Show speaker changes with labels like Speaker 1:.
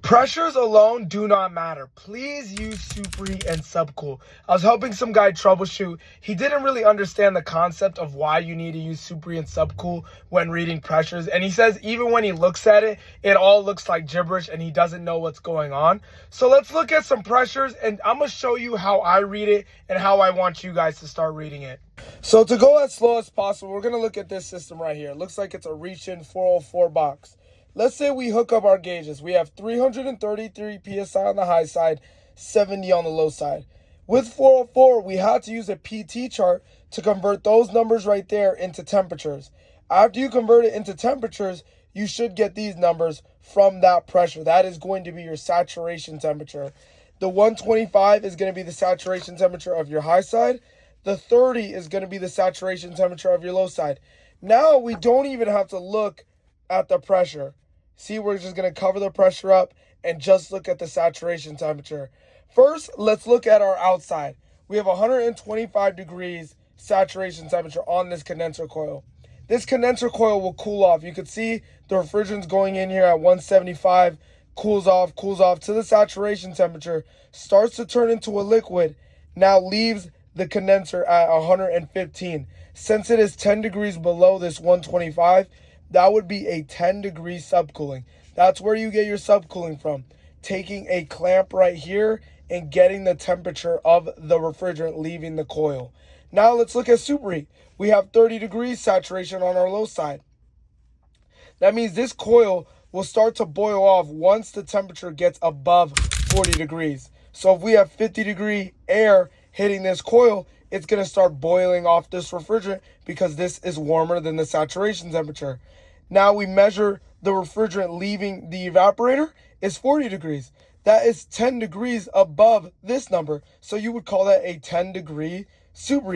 Speaker 1: Pressures alone do not matter. Please use Supreheat and Subcool. I was helping some guy troubleshoot. He didn't really understand the concept of why you need to use Supreheat and Subcool when reading pressures. And he says even when he looks at it, it all looks like gibberish and he doesn't know what's going on. So let's look at some pressures and I'm going to show you how I read it and how I want you guys to start reading it. So to go as slow as possible, we're going to look at this system right here. It looks like it's a reach-in 404 box. Let's say we hook up our gauges. We have 333 PSI on the high side, 70 on the low side. With 404, we had to use a PT chart to convert those numbers right there into temperatures. After you convert it into temperatures, you should get these numbers from that pressure. That is going to be your saturation temperature. The 125 is going to be the saturation temperature of your high side. The 30 is going to be the saturation temperature of your low side. Now we don't even have to look at the pressure. See, we're just going to cover the pressure up and just look at the saturation temperature. First, let's look at our outside. We have 125 degrees saturation temperature on this condenser coil. This condenser coil will cool off. You can see the refrigerant's going in here at 175, cools off to the saturation temperature, starts to turn into a liquid, now leaves the condenser at 115. Since it is 10 degrees below this 125, that would be a 10-degree subcooling. That's where you get your subcooling from. Taking a clamp right here and getting the temperature of the refrigerant leaving the coil. Now let's look at Supreheat. We have 30 degrees saturation on our low side. That means this coil will start to boil off once the temperature gets above 40 degrees. So if we have 50-degree air hitting this coil, it's going to start boiling off this refrigerant because this is warmer than the saturation temperature. Now we measure the refrigerant leaving the evaporator is 40 degrees. That is 10 degrees above this number. So you would call that a 10-degree Supreheat.